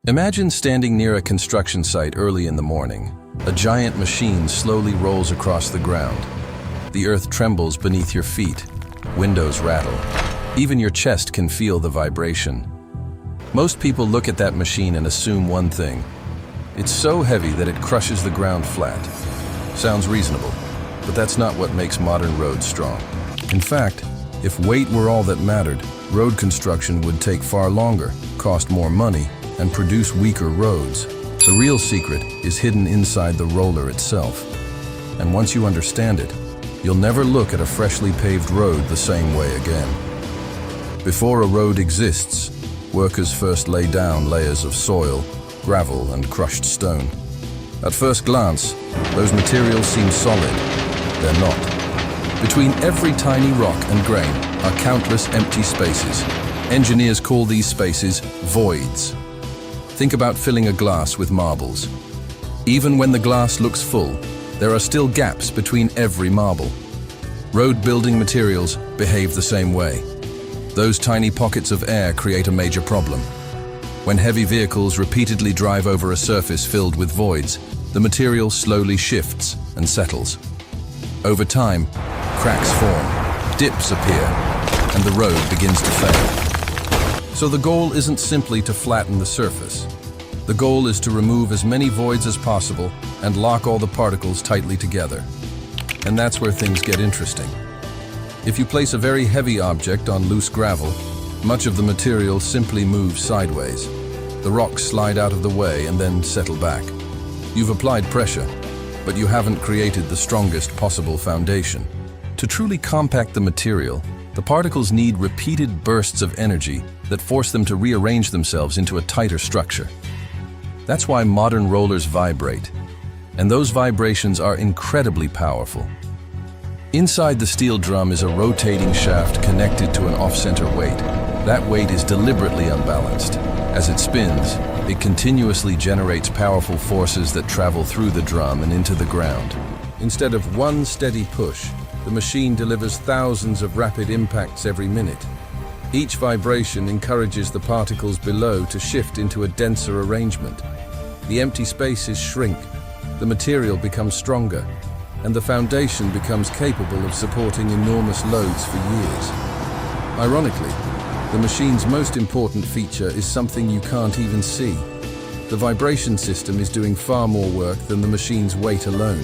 Imagine standing near a construction site early in the morning. A giant machine slowly rolls across the ground. The earth trembles beneath your feet. Windows rattle. Even your chest can feel the vibration. Most people look at that machine and assume one thing. It's so heavy that it crushes the ground flat. Sounds reasonable, but that's not what makes modern roads strong. In fact, if weight were all that mattered, road construction would take far longer, cost more money, and produce weaker roads. The real secret is hidden inside the roller itself. And once you understand it, you'll never look at a freshly paved road the same way again. Before a road exists, workers first lay down layers of soil, gravel, and crushed stone. At first glance, those materials seem solid. They're not. Between every tiny rock and grain are countless empty spaces. Engineers call these spaces voids. Think about filling a glass with marbles. Even when the glass looks full, there are still gaps between every marble. Road building materials behave the same way. Those tiny pockets of air create a major problem. When heavy vehicles repeatedly drive over a surface filled with voids, the material slowly shifts and settles. Over time, cracks form, dips appear, and the road begins to fail. So the goal isn't simply to flatten the surface. The goal is to remove as many voids as possible and lock all the particles tightly together. And that's where things get interesting. If you place a very heavy object on loose gravel, much of the material simply moves sideways. The rocks slide out of the way and then settle back. You've applied pressure, but you haven't created the strongest possible foundation. To truly compact the material, the particles need repeated bursts of energy that force them to rearrange themselves into a tighter structure. That's why modern rollers vibrate, and those vibrations are incredibly powerful. Inside the steel drum is a rotating shaft connected to an off-center weight. That weight is deliberately unbalanced. As it spins, it continuously generates powerful forces that travel through the drum and into the ground. Instead of one steady push, the machine delivers thousands of rapid impacts every minute. Each vibration encourages the particles below to shift into a denser arrangement. The empty spaces shrink, the material becomes stronger, and the foundation becomes capable of supporting enormous loads for years. Ironically, the machine's most important feature is something you can't even see. The vibration system is doing far more work than the machine's weight alone.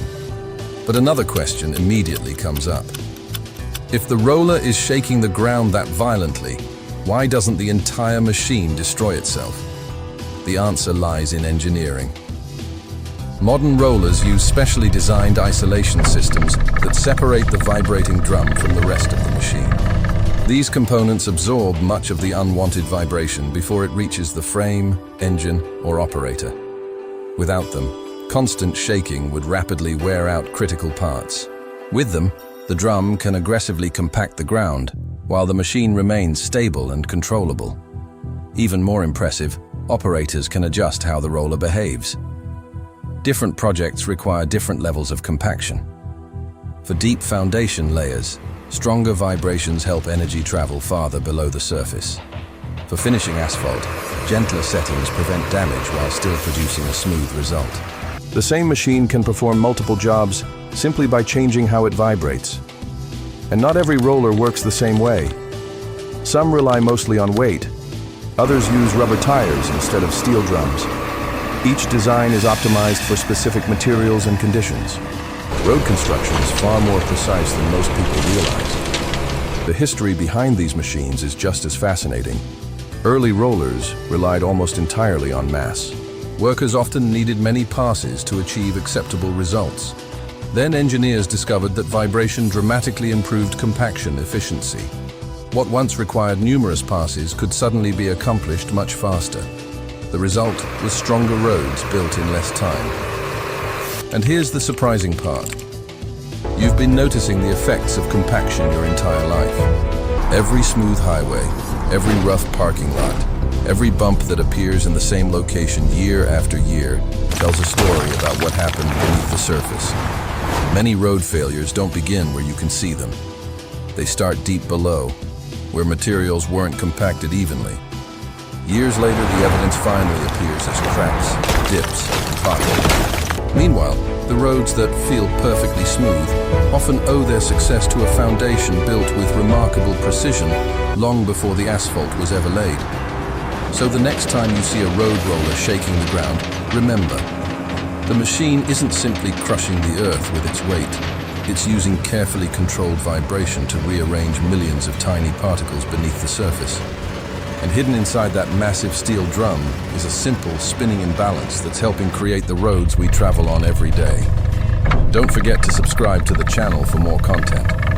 But another question immediately comes up. If the roller is shaking the ground that violently, why doesn't the entire machine destroy itself? The answer lies in engineering. Modern rollers use specially designed isolation systems that separate the vibrating drum from the rest of the machine. These components absorb much of the unwanted vibration before it reaches the frame, engine, or operator. Without them, constant shaking would rapidly wear out critical parts. With them, the drum can aggressively compact the ground, while the machine remains stable and controllable. Even more impressive, operators can adjust how the roller behaves. Different projects require different levels of compaction. For deep foundation layers, stronger vibrations help energy travel farther below the surface. For finishing asphalt, gentler settings prevent damage while still producing a smooth result. The same machine can perform multiple jobs simply by changing how it vibrates. And not every roller works the same way. Some rely mostly on weight. Others use rubber tires instead of steel drums. Each design is optimized for specific materials and conditions. Road construction is far more precise than most people realize. The history behind these machines is just as fascinating. Early rollers relied almost entirely on mass. Workers often needed many passes to achieve acceptable results. Then engineers discovered that vibration dramatically improved compaction efficiency. What once required numerous passes could suddenly be accomplished much faster. The result was stronger roads built in less time. And here's the surprising part. You've been noticing the effects of compaction your entire life. Every smooth highway, every rough parking lot, every bump that appears in the same location year after year tells a story about what happened beneath the surface. Many road failures don't begin where you can see them. They start deep below, where materials weren't compacted evenly. Years later, the evidence finally appears as cracks, dips, and potholes. Meanwhile, the roads that feel perfectly smooth often owe their success to a foundation built with remarkable precision long before the asphalt was ever laid. So the next time you see a road roller shaking the ground, remember, the machine isn't simply crushing the earth with its weight. It's using carefully controlled vibration to rearrange millions of tiny particles beneath the surface. And hidden inside that massive steel drum is a simple spinning imbalance that's helping create the roads we travel on every day. Don't forget to subscribe to the channel for more content.